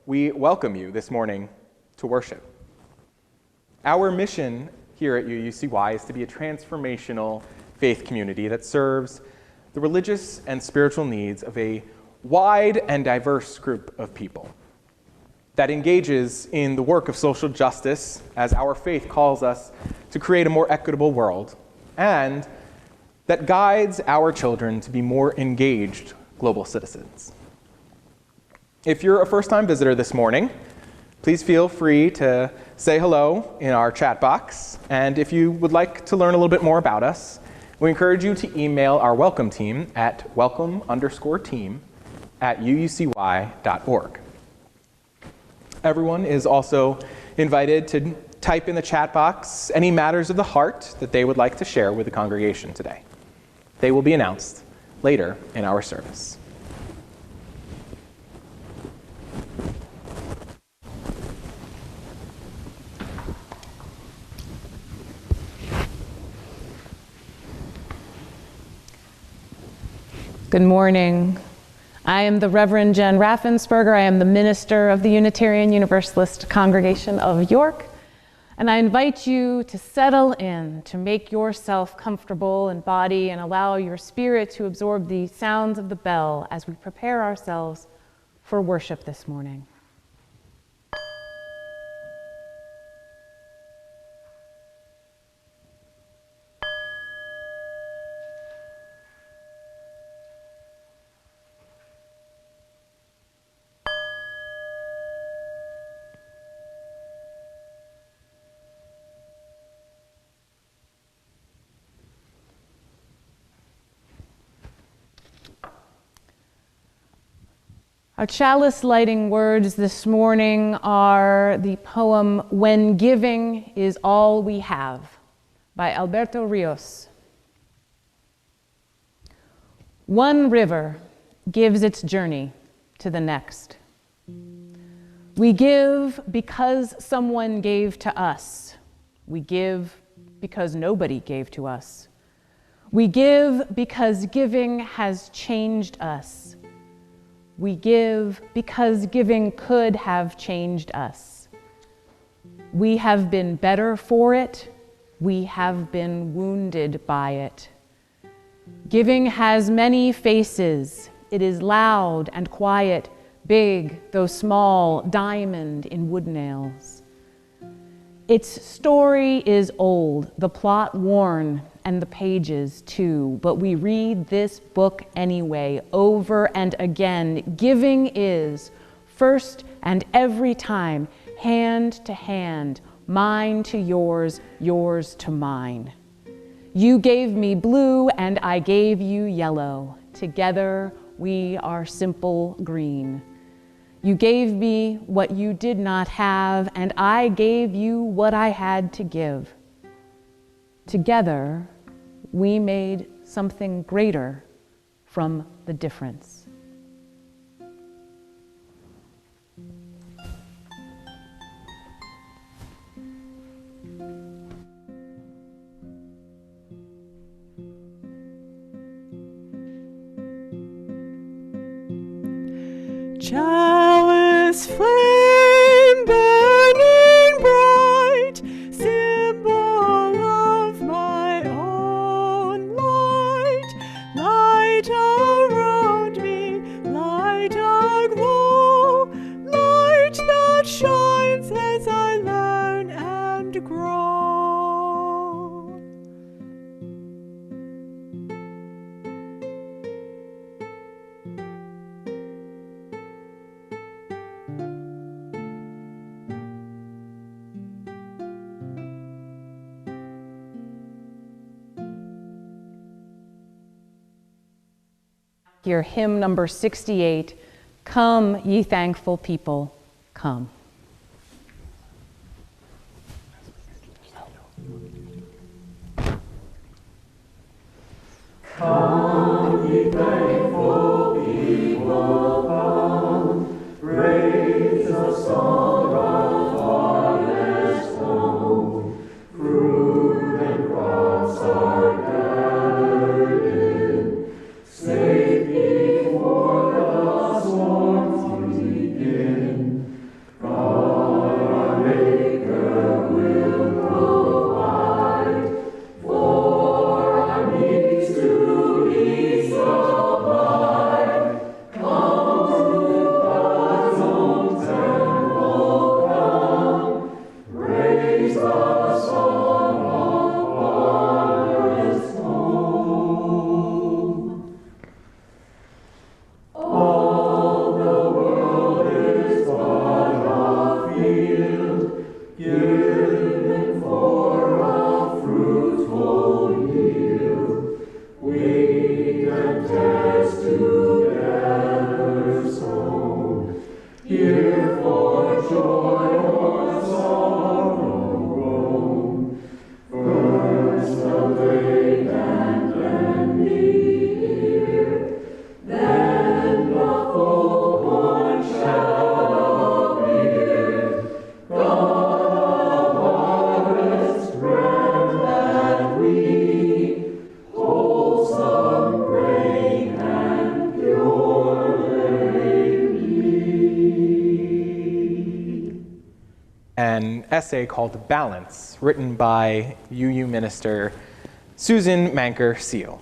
we welcome you this morning to worship. Our mission here at UUCY is to be a transformational faith community that serves the religious and spiritual needs of a wide and diverse group of people, that engages in the work of social justice as our faith calls us to create a more equitable world, and that guides our children to be more engaged global citizens. If you're a first-time visitor this morning, please feel free to say hello in our chat box, and if you would like to learn a little bit more about us, we encourage you to email our welcome team at welcome_team@uucy.org. Everyone is also invited to type in the chat box any matters of the heart that they would like to share with the congregation today. They will be announced later in our service. Good morning. I am the Reverend Jen Raffensperger. I am the minister of the Unitarian Universalist Congregation of York, and I invite you to settle in, to make yourself comfortable in body and allow your spirit to absorb the sounds of the bell as we prepare ourselves for worship this morning. Our chalice lighting words this morning are the poem "When Giving is All We Have" by Alberto Rios. One river gives its journey to the next. We give because someone gave to us. We give because nobody gave to us. We give because giving has changed us. We give because giving could have changed us. We have been better for it. We have been wounded by it. Giving has many faces. It is loud and quiet, big though small, diamond in wood nails. Its story is old, the plot worn, and the pages too, but we read this book anyway, over and again. Giving is, first and every time, hand to hand, mine to yours, yours to mine. You gave me blue and I gave you yellow. Together we are simple green. You gave me what you did not have, and I gave you what I had to give. Together, we made something greater from the difference. Chalice flame burning bright, symbol of my own light, light around me, light aglow, light that shines as I learn and grow. Hear hymn number 68, "Come, ye thankful people, come." Come, ye thankful people, come, raise a song of harvest home. Fruit and crops are gathered in, safe before the storms begin. An essay called Balance, written by UU minister Susan Manker Seal.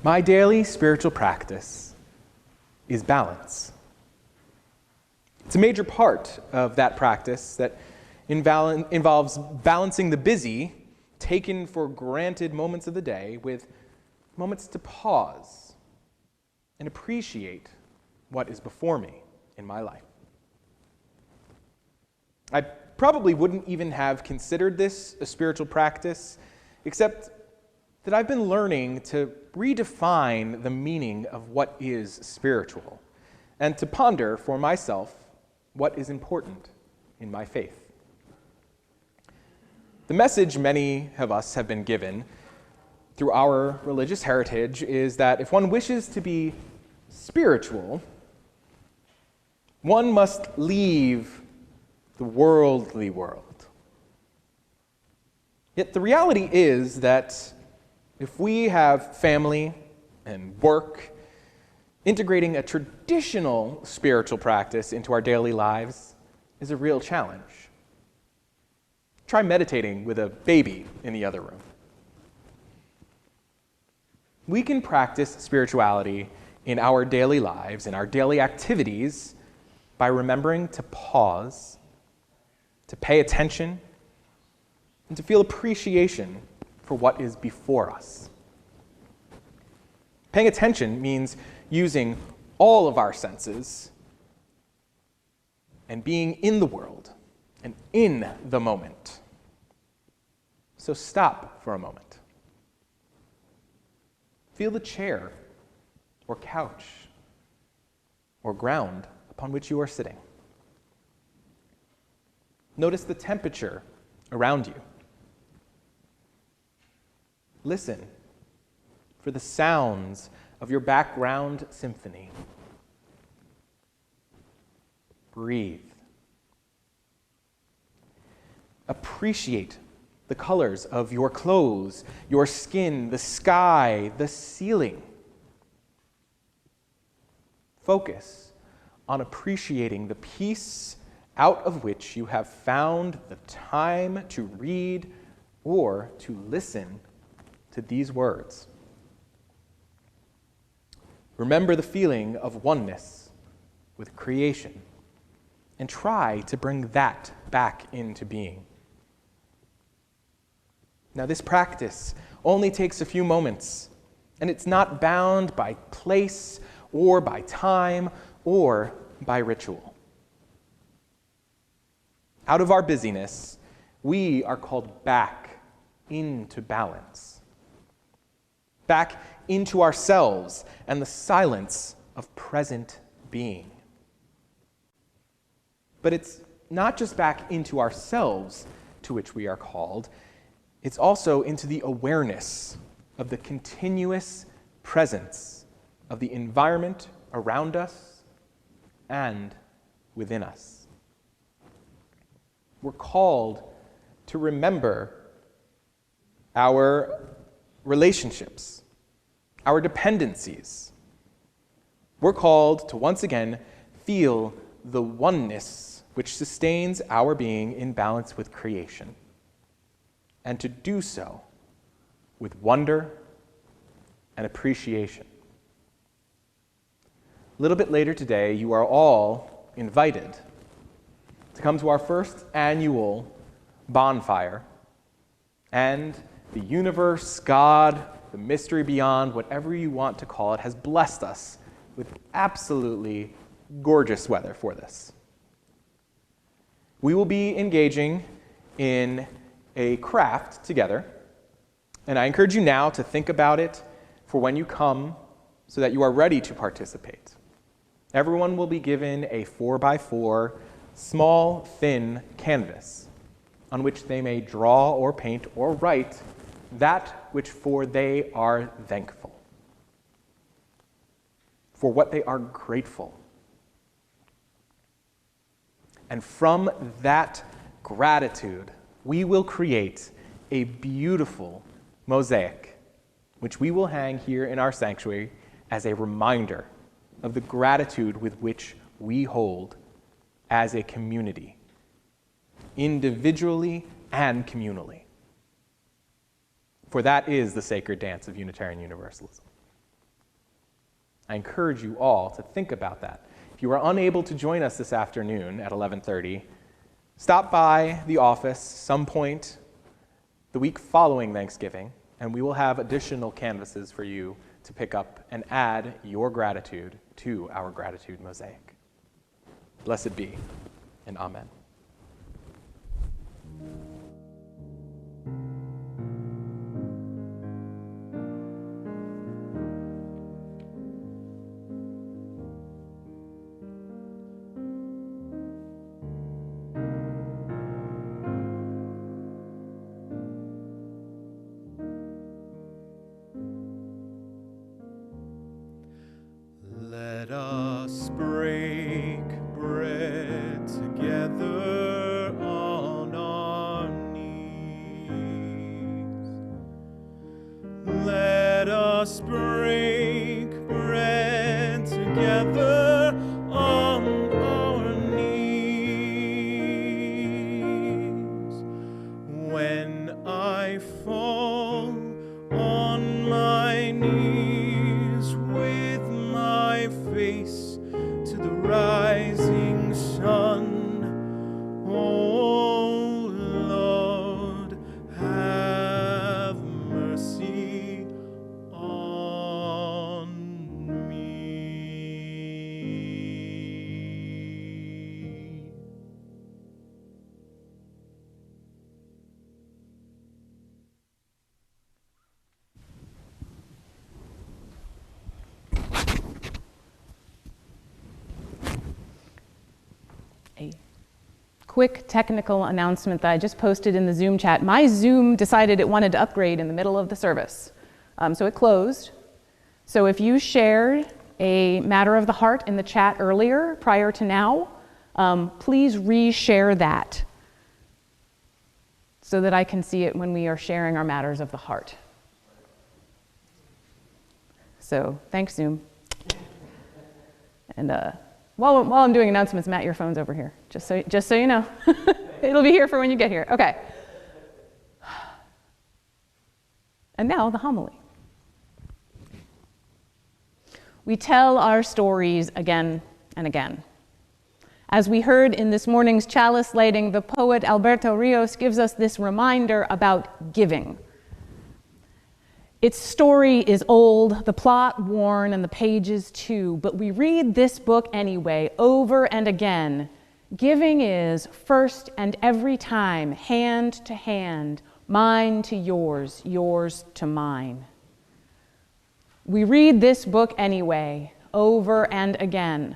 My daily spiritual practice is balance. It's a major part of that practice that involves balancing the busy, taken for granted moments of the day with moments to pause and appreciate what is before me in my life. I probably wouldn't even have considered this a spiritual practice, except that I've been learning to redefine the meaning of what is spiritual, and to ponder for myself what is important in my faith. The message many of us have been given through our religious heritage is that if one wishes to be spiritual, one must leave the worldly world. Yet the reality is that if we have family and work, integrating a traditional spiritual practice into our daily lives is a real challenge. Try meditating with a baby in the other room. We can practice spirituality in our daily lives, in our daily activities, by remembering to pause, to pay attention, and to feel appreciation for what is before us. Paying attention means using all of our senses and being in the world and in the moment. So stop for a moment. Feel the chair or couch or ground upon which you are sitting. Notice the temperature around you. Listen for the sounds of your background symphony. Breathe. Appreciate the colors of your clothes, your skin, the sky, the ceiling. Focus on appreciating the peace out of which you have found the time to read or to listen to these words. Remember the feeling of oneness with creation and try to bring that back into being. Now, this practice only takes a few moments, and it's not bound by place or by time or by ritual. Out of our busyness, we are called back into balance, back into ourselves and the silence of present being. But it's not just back into ourselves to which we are called, it's also into the awareness of the continuous presence of the environment around us and within us. We're called to remember our relationships, our dependencies. We're called to once again feel the oneness which sustains our being in balance with creation, and to do so with wonder and appreciation. A little bit later today, you are all invited to come to our first annual bonfire, and the universe, God, the mystery beyond, whatever you want to call it, has blessed us with absolutely gorgeous weather for this. We will be engaging in a craft together, and I encourage you now to think about it for when you come so that you are ready to participate. Everyone will be given a 4x4 small, thin canvas on which they may draw or paint or write that which for they are thankful, for what they are grateful. And from that gratitude, we will create a beautiful mosaic, which we will hang here in our sanctuary as a reminder of the gratitude with which we hold as a community, individually and communally. For that is the sacred dance of Unitarian Universalism. I encourage you all to think about that. If you are unable to join us this afternoon at 11:30, stop by the office some point the week following Thanksgiving, and we will have additional canvases for you to pick up and add your gratitude to our gratitude mosaic. Blessed be, and amen. Let us break bread together on our knees. Let us break bread together on our knees. When I fall on my knees with my face to the rising sun, oh Lord, have mercy on me. A quick technical announcement that I just posted in the Zoom chat. My Zoom decided it wanted to upgrade in the middle of the service, so it closed. So if you shared a matter of the heart in the chat earlier, prior to now, please re-share that so that I can see it when we are sharing our matters of the heart. So thanks, Zoom. And while I'm doing announcements, Matt, your phone's over here, just so you know. It'll be here for when you get here. Okay. And now the homily. We tell our stories again and again. As we heard in this morning's chalice lighting, the poet Alberto Rios gives us this reminder about giving. Its story is old, the plot worn, and the pages too, but we read this book anyway, over and again. Giving is first and every time, hand to hand, mine to yours, yours to mine. We read this book anyway, over and again.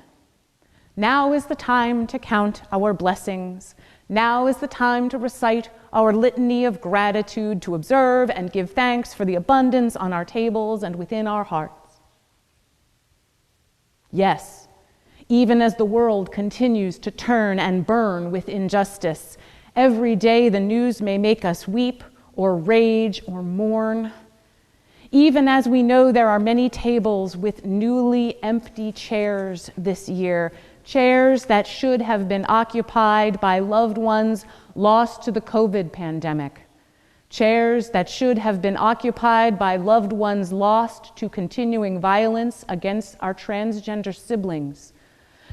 Now is the time to count our blessings. Now is the time to recite our litany of gratitude, to observe and give thanks for the abundance on our tables and within our hearts. Yes, even as the world continues to turn and burn with injustice, every day the news may make us weep or rage or mourn. Even as we know there are many tables with newly empty chairs this year, chairs that should have been occupied by loved ones lost to the COVID pandemic, chairs that should have been occupied by loved ones lost to continuing violence against our transgender siblings,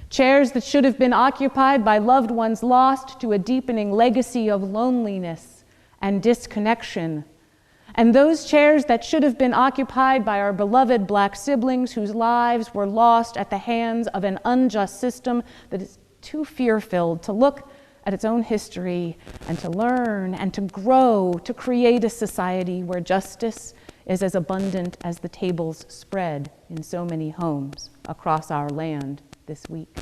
chairs that should have been occupied by loved ones lost to a deepening legacy of loneliness and disconnection, and those chairs that should have been occupied by our beloved Black siblings whose lives were lost at the hands of an unjust system that is too fear-filled to look at its own history and to learn and to grow, to create a society where justice is as abundant as the tables spread in so many homes across our land this week.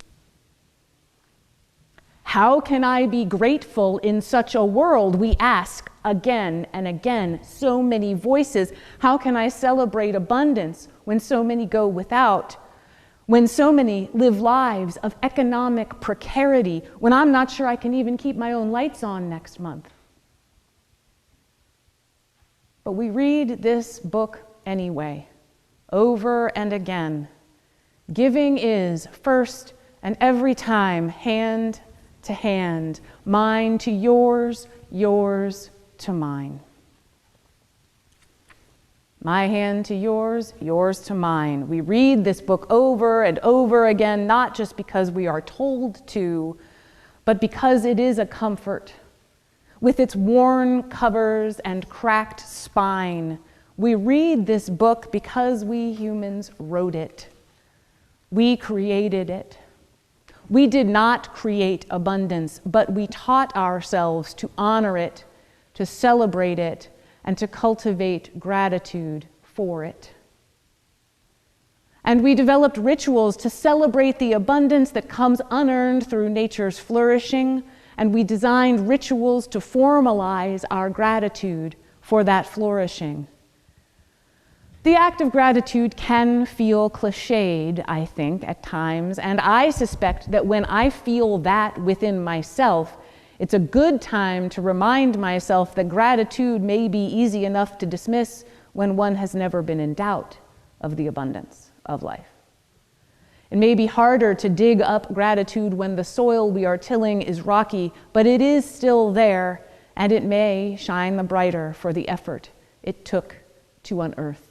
How can I be grateful in such a world? We ask again and again, so many voices. How can I celebrate abundance when so many go without? When so many live lives of economic precarity, when I'm not sure I can even keep my own lights on next month? But we read this book anyway, over and again. Giving is first and every time hand to hand, mine to yours, yours to mine. My hand to yours, yours to mine. We read this book over and over again, not just because we are told to, but because it is a comfort. With its worn covers and cracked spine, we read this book because we humans wrote it. We created it. We did not create abundance, but we taught ourselves to honor it, to celebrate it, and to cultivate gratitude for it. And we developed rituals to celebrate the abundance that comes unearned through nature's flourishing, and we designed rituals to formalize our gratitude for that flourishing. The act of gratitude can feel cliched, I think, at times, and I suspect that when I feel that within myself, it's a good time to remind myself that gratitude may be easy enough to dismiss when one has never been in doubt of the abundance of life. It may be harder to dig up gratitude when the soil we are tilling is rocky, but it is still there, and it may shine the brighter for the effort it took to unearth.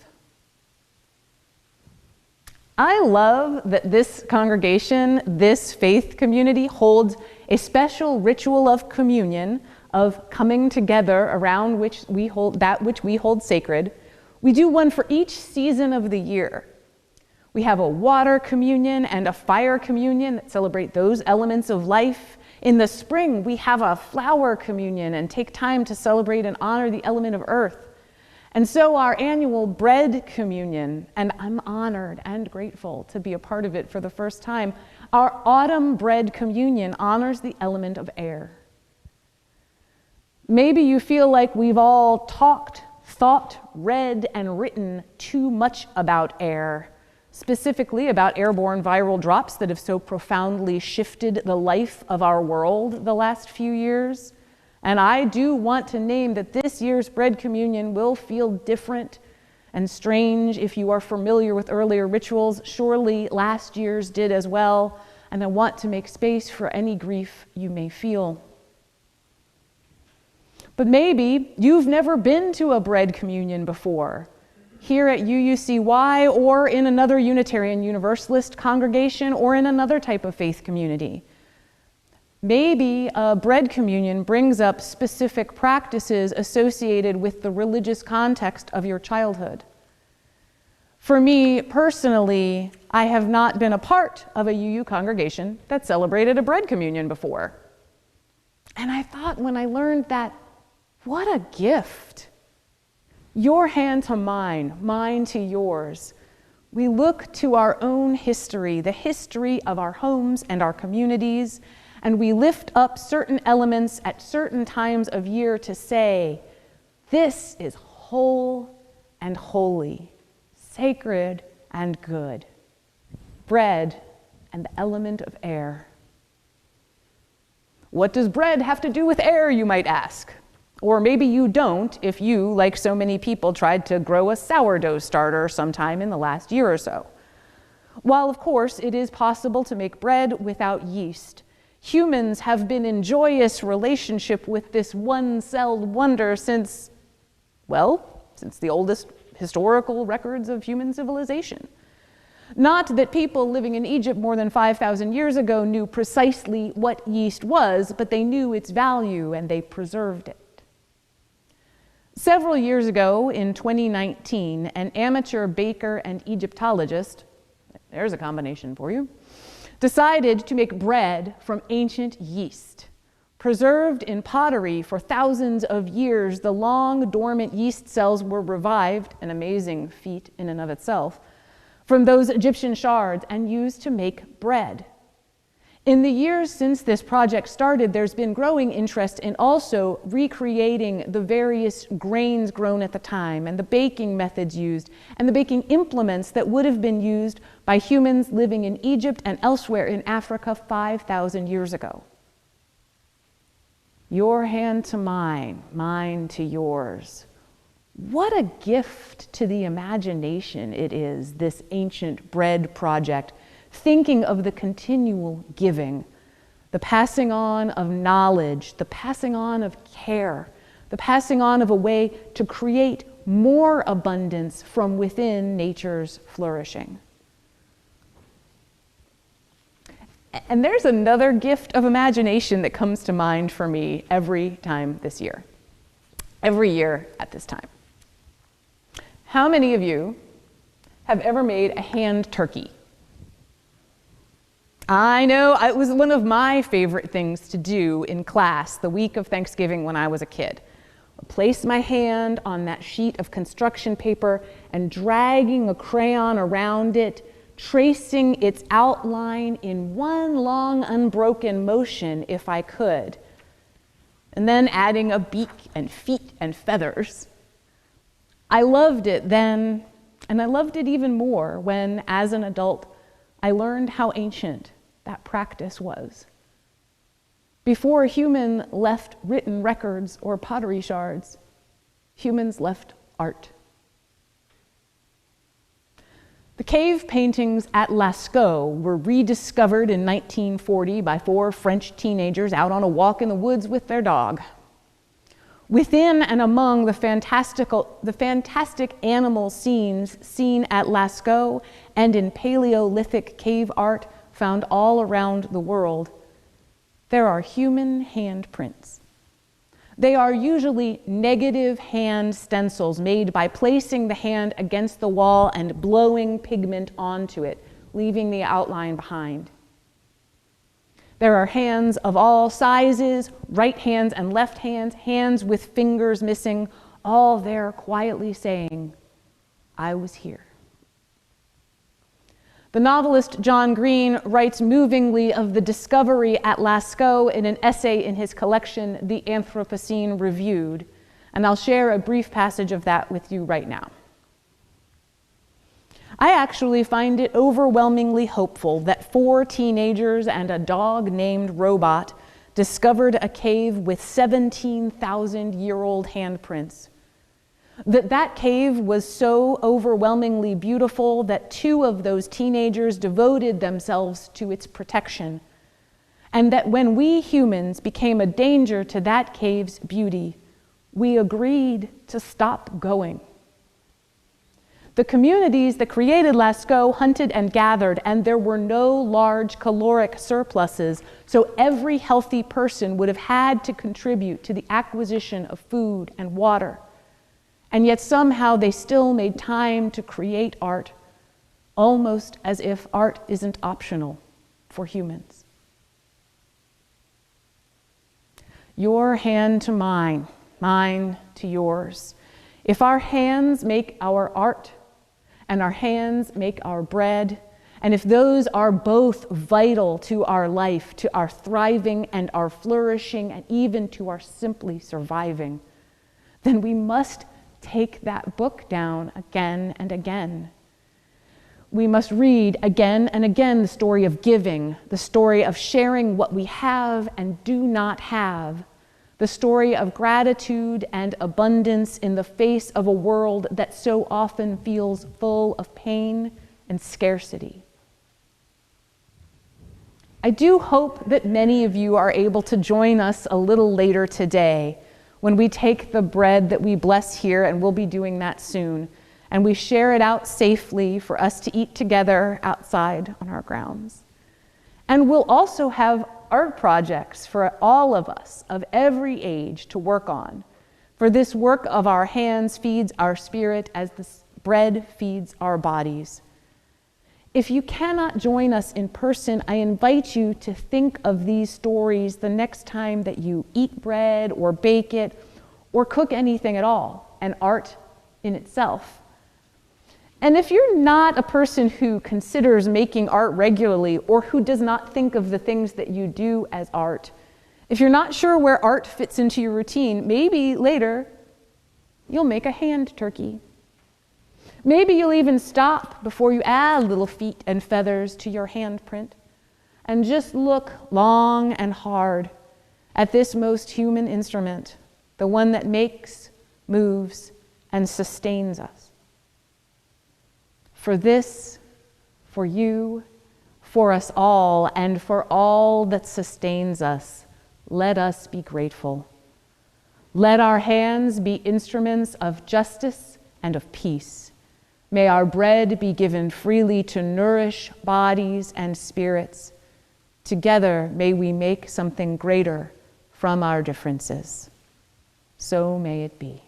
I love that this congregation, this faith community, holds a special ritual of communion, of coming together around which we hold that which we hold sacred. We do one for each season of the year. We have a water communion and a fire communion that celebrate those elements of life. In the spring, we have a flower communion and take time to celebrate and honor the element of earth. And so our annual bread communion, and I'm honored and grateful to be a part of it for the first time, our autumn bread communion honors the element of air. Maybe you feel like we've all talked, thought, read, and written too much about air, specifically about airborne viral drops that have so profoundly shifted the life of our world the last few years. And I do want to name that this year's bread communion will feel different and strange if you are familiar with earlier rituals. Surely last year's did as well, and I want to make space for any grief you may feel. But maybe you've never been to a bread communion before, here at UUCY or in another Unitarian Universalist congregation or in another type of faith community. Maybe a bread communion brings up specific practices associated with the religious context of your childhood. For me, personally, I have not been a part of a UU congregation that celebrated a bread communion before. And I thought when I learned that, what a gift. Your hand to mine, mine to yours. We look to our own history, the history of our homes and our communities, and we lift up certain elements at certain times of year to say, this is whole and holy, sacred and good. Bread and the element of air. What does bread have to do with air, you might ask? Or maybe you don't if you, like so many people, tried to grow a sourdough starter sometime in the last year or so. While, of course, it is possible to make bread without yeast, humans have been in joyous relationship with this one-celled wonder since the oldest historical records of human civilization. Not that people living in Egypt more than 5,000 years ago knew precisely what yeast was, but they knew its value and they preserved it. Several years ago, in 2019, an amateur baker and Egyptologist, there's a combination for you, decided to make bread from ancient yeast. Preserved in pottery for thousands of years, the long dormant yeast cells were revived, an amazing feat in and of itself, from those Egyptian shards and used to make bread. In the years since this project started, there's been growing interest in also recreating the various grains grown at the time and the baking methods used and the baking implements that would have been used by humans living in Egypt and elsewhere in Africa 5,000 years ago. Your hand to mine, mine to yours. What a gift to the imagination it is, this ancient bread project, thinking of the continual giving, the passing on of knowledge, the passing on of care, the passing on of a way to create more abundance from within nature's flourishing. And there's another gift of imagination that comes to mind for me every time this year, every year at this time. How many of you have ever made a hand turkey? I know, it was one of my favorite things to do in class the week of Thanksgiving when I was a kid. Place my hand on that sheet of construction paper and dragging a crayon around it, tracing its outline in one long unbroken motion if I could, and then adding a beak and feet and feathers. I loved it then, and I loved it even more when, as an adult, I learned how ancient that practice was. Before a human left written records or pottery shards, humans left art. The cave paintings at Lascaux were rediscovered in 1940 by 4 French teenagers out on a walk in the woods with their dog. Within and among the fantastic animal scenes seen at Lascaux and in Paleolithic cave art found all around the world, there are human handprints. They are usually negative hand stencils made by placing the hand against the wall and blowing pigment onto it, leaving the outline behind. There are hands of all sizes, right hands and left hands, hands with fingers missing, all there quietly saying, "I was here." The novelist John Green writes movingly of the discovery at Lascaux in an essay in his collection, The Anthropocene Reviewed, and I'll share a brief passage of that with you right now. I actually find it overwhelmingly hopeful that 4 teenagers and a dog named Robot discovered a cave with 17,000-year-old handprints. That cave was so overwhelmingly beautiful that 2 of those teenagers devoted themselves to its protection, and that when we humans became a danger to that cave's beauty, we agreed to stop going. The communities that created Lascaux hunted and gathered, and there were no large caloric surpluses, so every healthy person would have had to contribute to the acquisition of food and water. And yet somehow they still made time to create art, almost as if art isn't optional for humans. Your hand to mine, mine to yours. If our hands make our art, and our hands make our bread, and if those are both vital to our life, to our thriving and our flourishing, and even to our simply surviving, then we must take that book down again and again. We must read again and again the story of giving, the story of sharing what we have and do not have, the story of gratitude and abundance in the face of a world that so often feels full of pain and scarcity. I do hope that many of you are able to join us a little later today when we take the bread that we bless here, and we'll be doing that soon, and we share it out safely for us to eat together outside on our grounds. And we'll also have art projects for all of us of every age to work on. For this work of our hands feeds our spirit as the bread feeds our bodies. If you cannot join us in person, I invite you to think of these stories the next time that you eat bread or bake it or cook anything at all, and art in itself. And if you're not a person who considers making art regularly or who does not think of the things that you do as art, if you're not sure where art fits into your routine, maybe later you'll make a hand turkey. Maybe you'll even stop before you add little feet and feathers to your handprint and just look long and hard at this most human instrument, the one that makes, moves, and sustains us. For this, for you, for us all, and for all that sustains us, let us be grateful. Let our hands be instruments of justice and of peace. May our bread be given freely to nourish bodies and spirits. Together, may we make something greater from our differences. So may it be.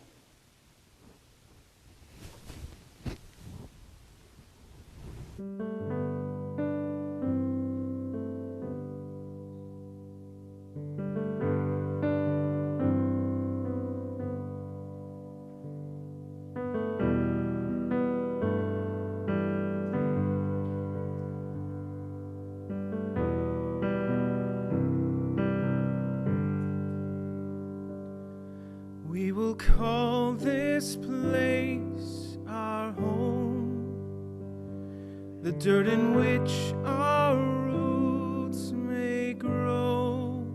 We will call this place our home, the dirt in which our roots may grow.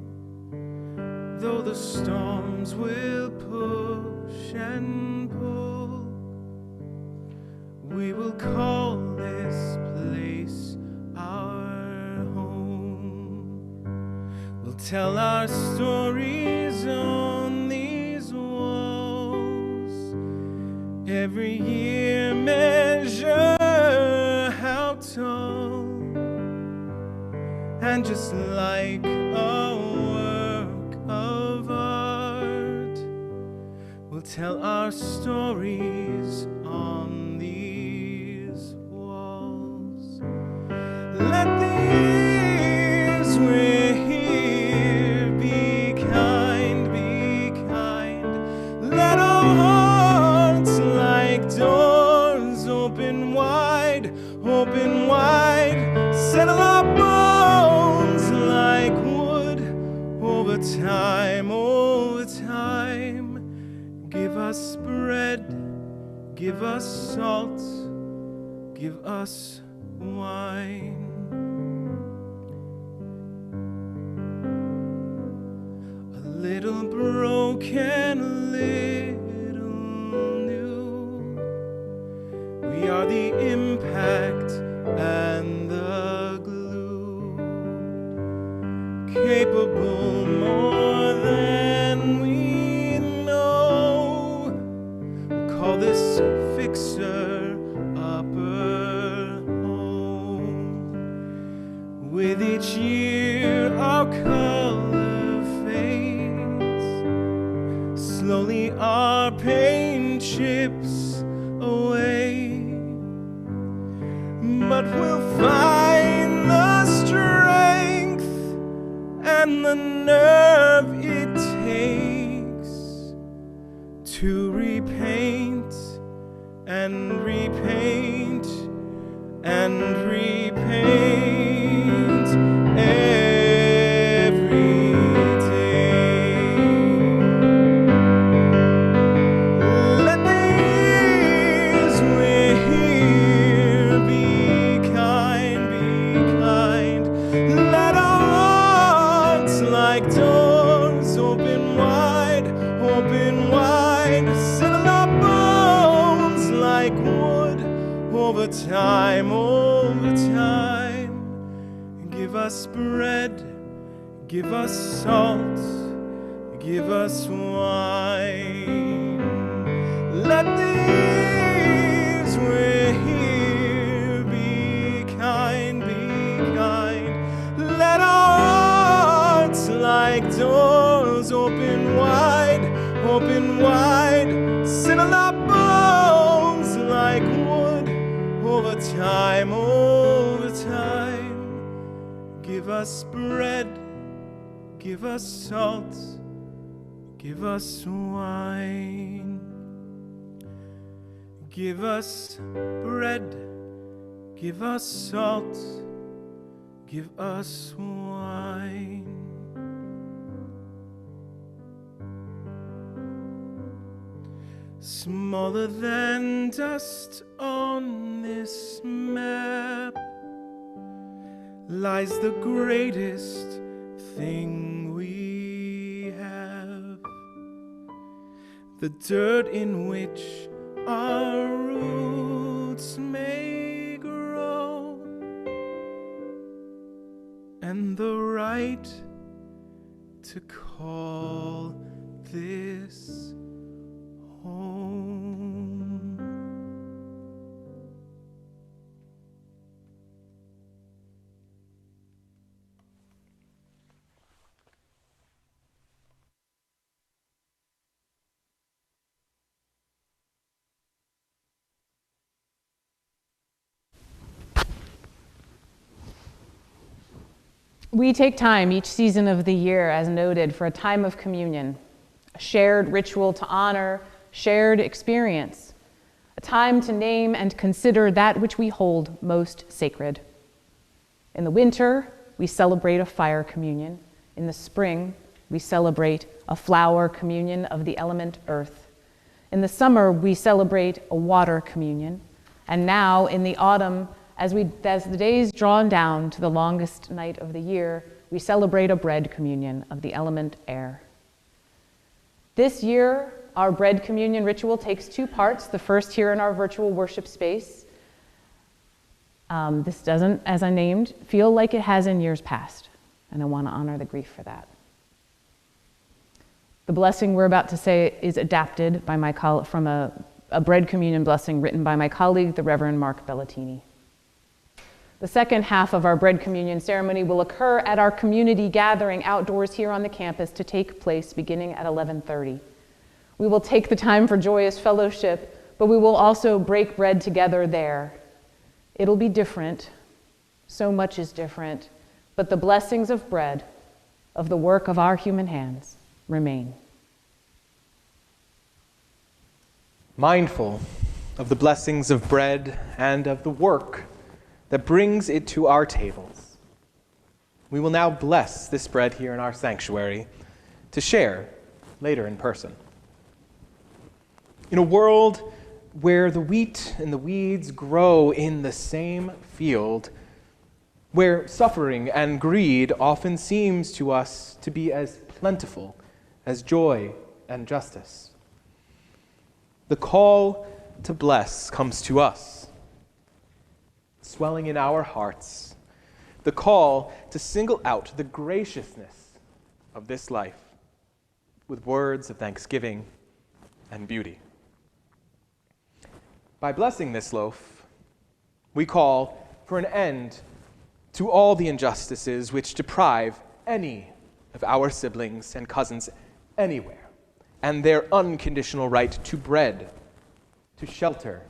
Though the storms will push and pull, we will call this place our home. We'll tell our stories on these walls, every year measure how tall, and just like a work of art, we'll tell our stories on these walls. Let these we're here be kind, be kind. Let our hearts like doors open wide, open wide. Settle our bones like wood over time, over time. Give us bread, give us salt, give us wine. A little broken, a little new. We are the impact and the glue, capable more than we know. We'll call this fixer upper home. With each year our color fades, slowly our pain chips away, but we'll find the strength and the nerve it takes to repaint and repaint and repaint every day. Let these we're here be kind, be kind. Let our hearts like doors open wide, open wide. Settle our bones like wood over time, over time. Give us bread, give us salt, give us wine. Let these we're here be kind, be kind. Let our hearts like doors open wide, open wide. Settle our bones like wood over time, over time. Give us bread, give us salt, give us wine. Give us bread, give us salt, give us wine. Smaller than dust on this map lies the greatest thing we have, the dirt in which our roots may grow, and the right to call this home. We take time each season of the year, as noted, for a time of communion, a shared ritual to honor shared experience, a time to name and consider that which we hold most sacred. In the winter, we celebrate a fire communion. In the spring, we celebrate a flower communion of the element earth. In the summer, we celebrate a water communion. And now, in the autumn, as the days draw down to the longest night of the year, we celebrate a bread communion of the element air. This year, our bread communion ritual takes two parts. The first here in our virtual worship space. This doesn't, as I named, feel like it has in years past, and I want to honor the grief for that. The blessing we're about to say is adapted by from a bread communion blessing written by my colleague, the Reverend Mark Bellatini. The second half of our bread communion ceremony will occur at our community gathering outdoors here on the campus to take place beginning at 11:30. We will take the time for joyous fellowship, but we will also break bread together there. It'll be different. So much is different, but the blessings of bread, of the work of our human hands, remain. Mindful of the blessings of bread and of the work that brings it to our tables, we will now bless this bread here in our sanctuary to share later in person. In a world where the wheat and the weeds grow in the same field, where suffering and greed often seems to us to be as plentiful as joy and justice, the call to bless comes to us, swelling in our hearts, the call to single out the graciousness of this life with words of thanksgiving and beauty. By blessing this loaf, we call for an end to all the injustices which deprive any of our siblings and cousins anywhere and their unconditional right to bread, to shelter,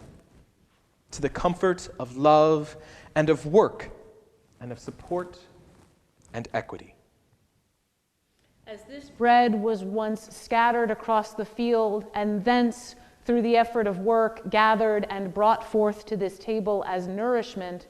to the comfort of love and of work and of support and equity. As this bread was once scattered across the field and thence through the effort of work gathered and brought forth to this table as nourishment,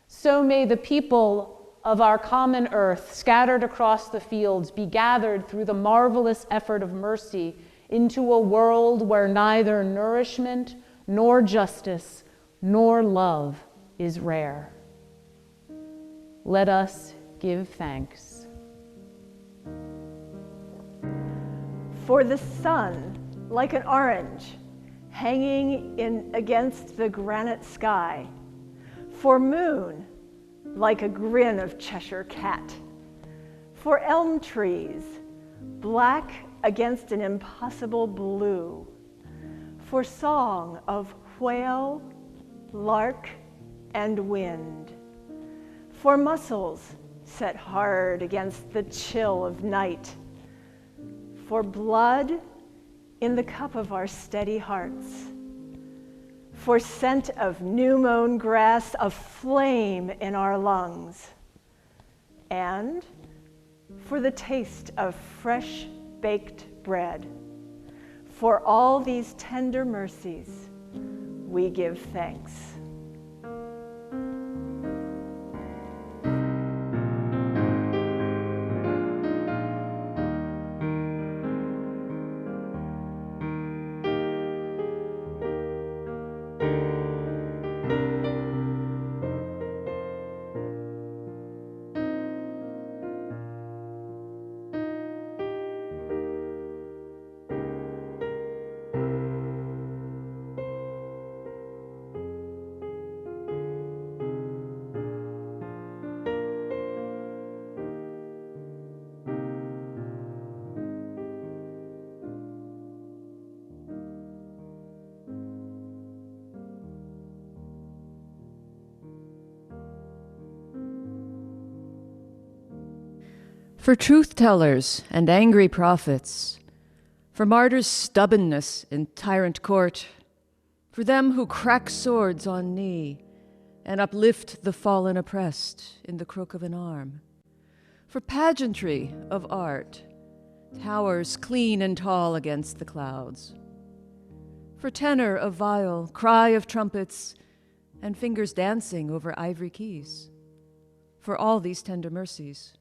so may the people of our common earth scattered across the fields be gathered through the marvelous effort of mercy into a world where neither nourishment nor justice nor love is rare. Let us give thanks. For the sun, like an orange, hanging against the granite sky. For moon, like a grin of Cheshire cat. For elm trees, black against an impossible blue. For song of whale, lark, and wind. For muscles set hard against the chill of night. For blood in the cup of our steady hearts. For scent of new-mown grass, of flame in our lungs. And for the taste of fresh baked bread. For all these tender mercies, we give thanks. For truth-tellers and angry prophets, for martyrs' stubbornness in tyrant court, for them who crack swords on knee and uplift the fallen oppressed in the crook of an arm, for pageantry of art, towers clean and tall against the clouds, for tenor of viol, cry of trumpets, and fingers dancing over ivory keys, for all these tender mercies,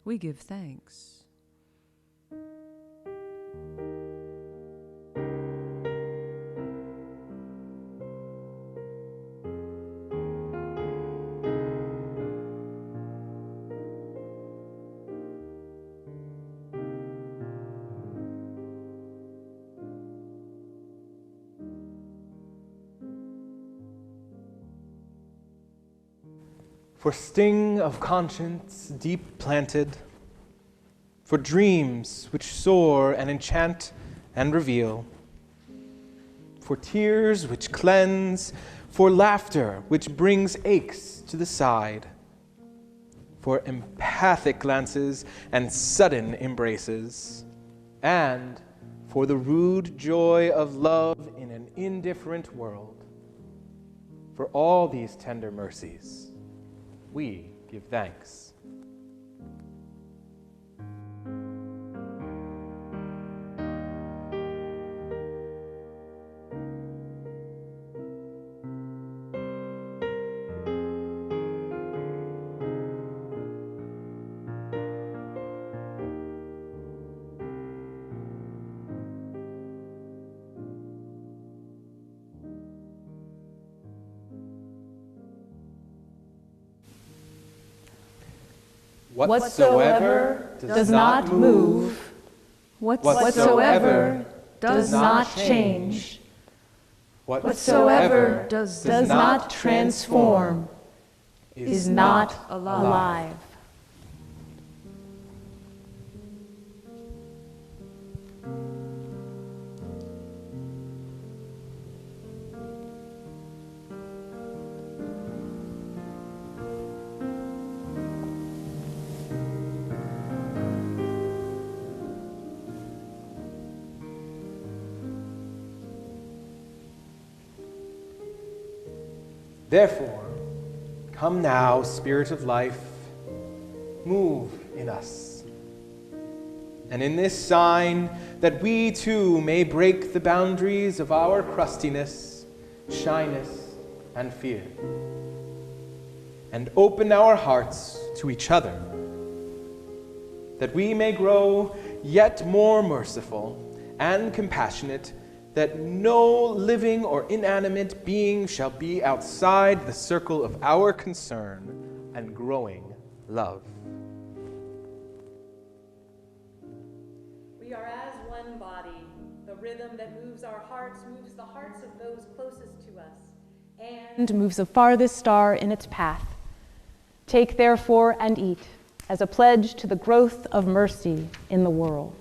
we give thanks. For sting of conscience deep planted, for dreams which soar and enchant and reveal, for tears which cleanse, for laughter which brings aches to the side, for empathic glances and sudden embraces, and for the rude joy of love in an indifferent world. For all these tender mercies, we give thanks. Whatsoever does not move, whatsoever does not change, whatsoever does not transform, is not alive. Therefore, come now, Spirit of life, move in us. And in this sign, that we too may break the boundaries of our crustiness, shyness, and fear, and open our hearts to each other, that we may grow yet more merciful and compassionate, that no living or inanimate being shall be outside the circle of our concern and growing love. We are as one body. The rhythm that moves our hearts moves the hearts of those closest to us and moves the farthest star in its path. Take therefore and eat as a pledge to the growth of mercy in the world.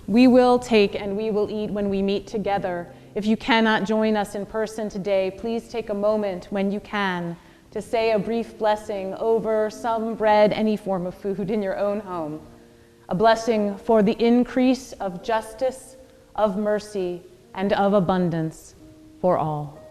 We will take and we will eat when we meet together. If you cannot join us in person today, please take a moment when you can to say a brief blessing over some bread, any form of food in your own home. A blessing for the increase of justice, of mercy, and of abundance for all.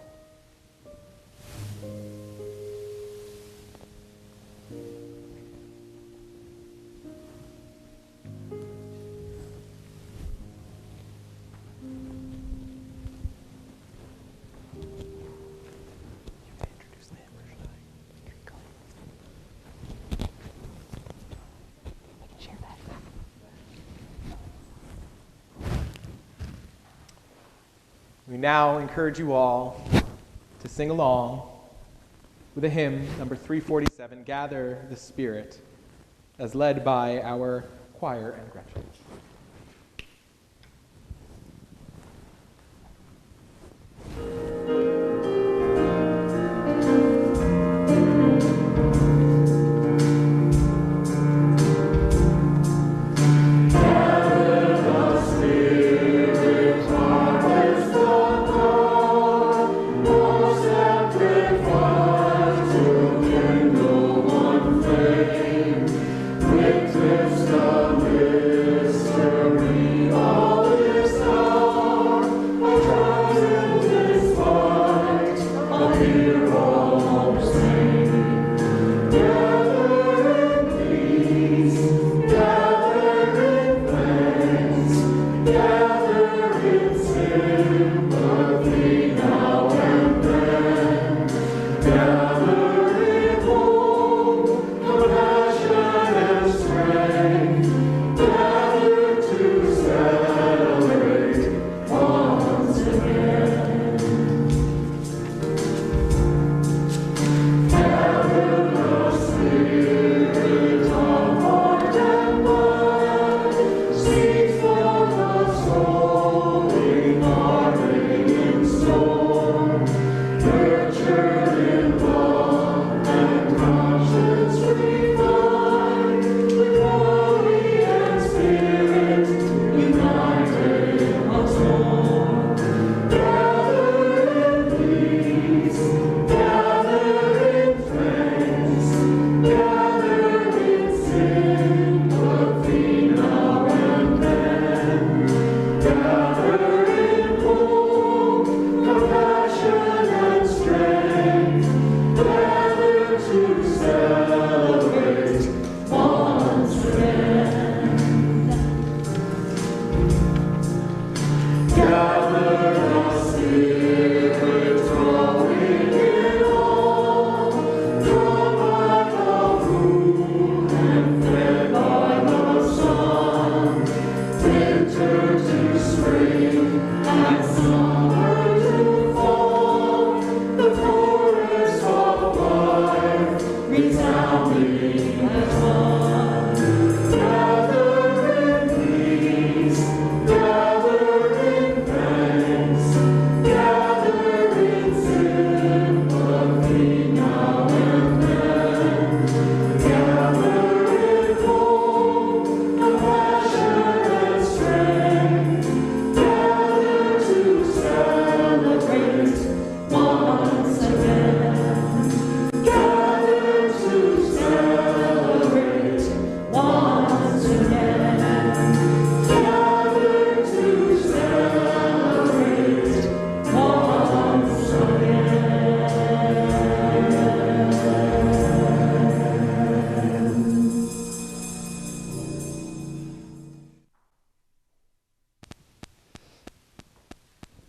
We now encourage you all to sing along with a hymn, number 347, Gather the Spirit, as led by our choir and Gretchen.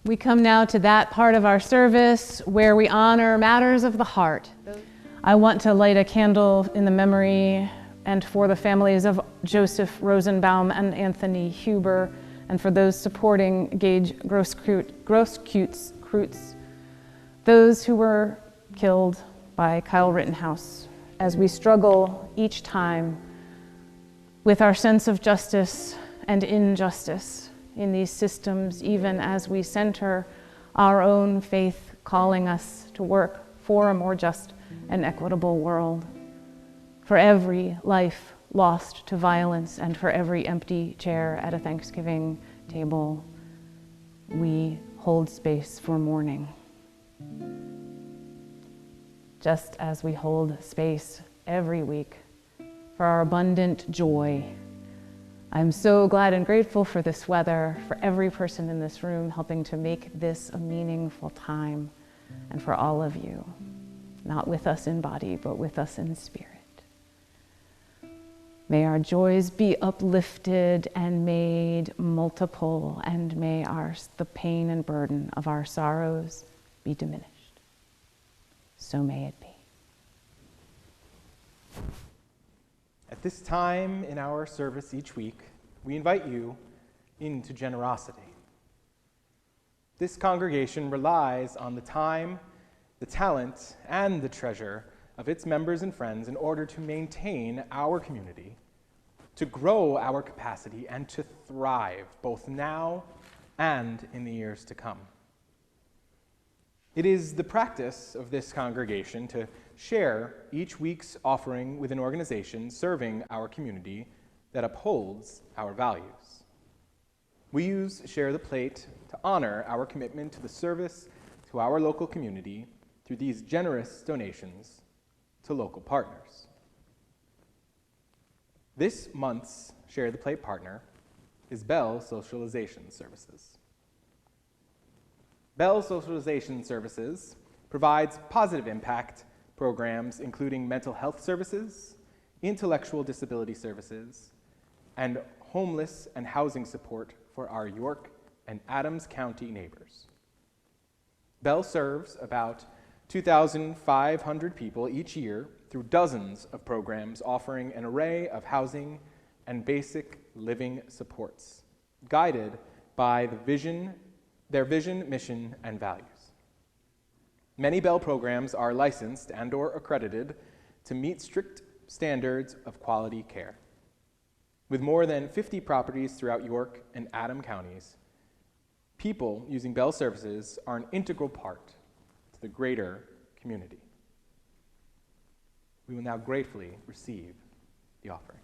We come now to that part of our service where we honor matters of the heart. I want to light a candle in the memory and for the families of Joseph Rosenbaum and Anthony Huber, and for those supporting Gage Grosskreutz, those who were killed by Kyle Rittenhouse, as we struggle each time with our sense of justice and injustice in these systems, even as we center our own faith calling us to work for a more just and equitable world. For every life lost to violence and for every empty chair at a Thanksgiving table, we hold space for mourning. Just as we hold space every week for our abundant joy. I'm so glad and grateful for this weather, for every person in this room helping to make this a meaningful time, and for all of you, not with us in body, but with us in spirit. May our joys be uplifted and made multiple, and may the pain and burden of our sorrows be diminished. So may it be. At this time in our service each week, we invite you into generosity. This congregation relies on the time, the talent, and the treasure of its members and friends in order to maintain our community, to grow our capacity, and to thrive both now and in the years to come. It is the practice of this congregation to share each week's offering with an organization serving our community that upholds our values. We use Share the Plate to honor our commitment to the service to our local community through these generous donations to local partners. This month's Share the Plate partner is Bell Socialization Services. Bell Socialization Services provides positive impact programs including mental health services, intellectual disability services, and homeless and housing support for our York and Adams County neighbors. Bell serves about 2,500 people each year through dozens of programs offering an array of housing and basic living supports, guided by their vision, mission, and values. Many Bell programs are licensed and/or accredited to meet strict standards of quality care. With more than 50 properties throughout York and Adams counties, people using Bell services are an integral part to the greater community. We will now gratefully receive the offering.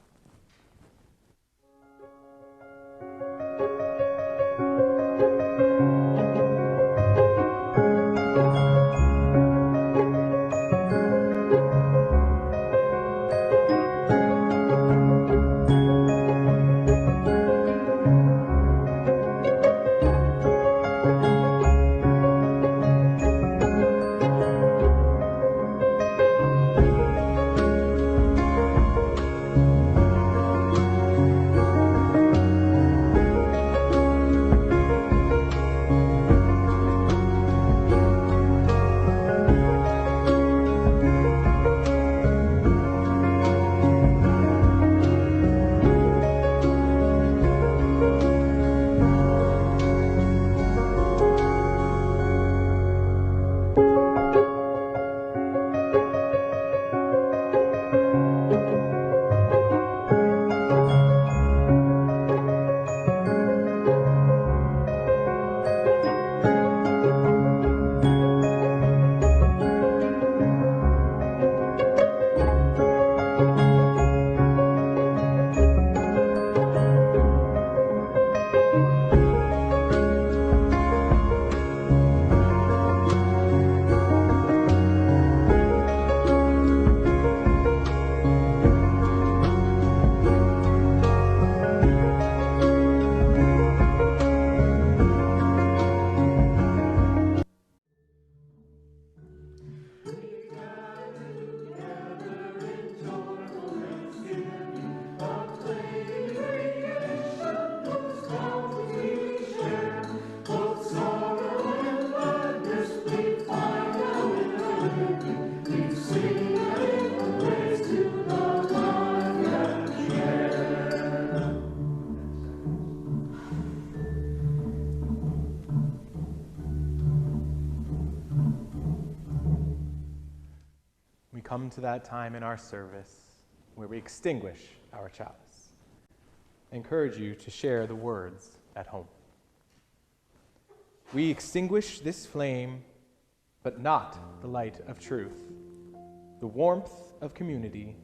We come to that time in our service where we extinguish our chalice. I encourage you to share the words at home. We extinguish this flame, but not the light of truth, the warmth of community,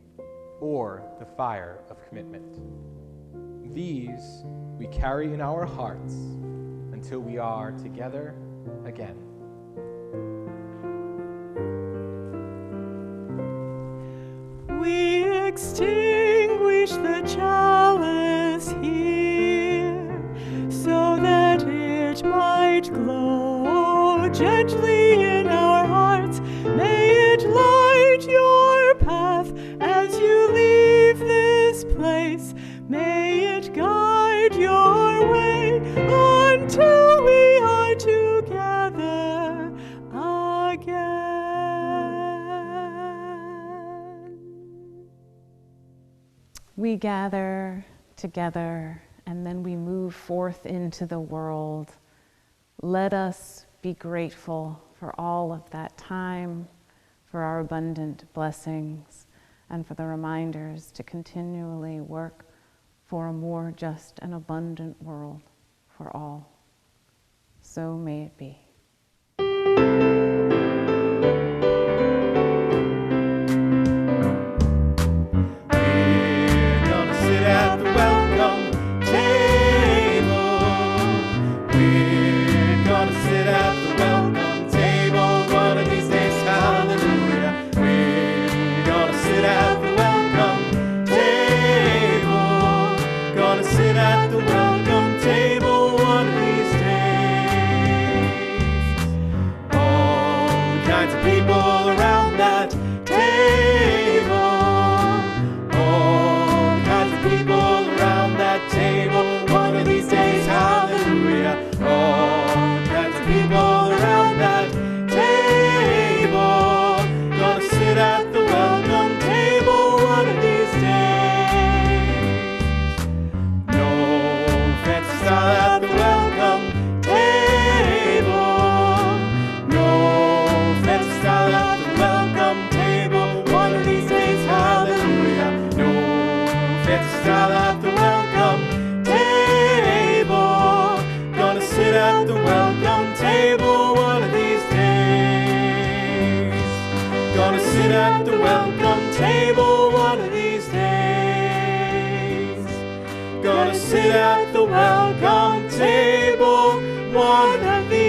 or the fire of commitment. These we carry in our hearts until we are together again. We extinguish the chalice here, so that it might glow gently in our hearts. May it light your path as you leave this place. May it guide your way until we are together again. We gather together and then we move forth into the world Let us be grateful for all of that time, for our abundant blessings, and for the reminders to continually work for a more just and abundant world for all. So may it be. Sit at the welcome table one of these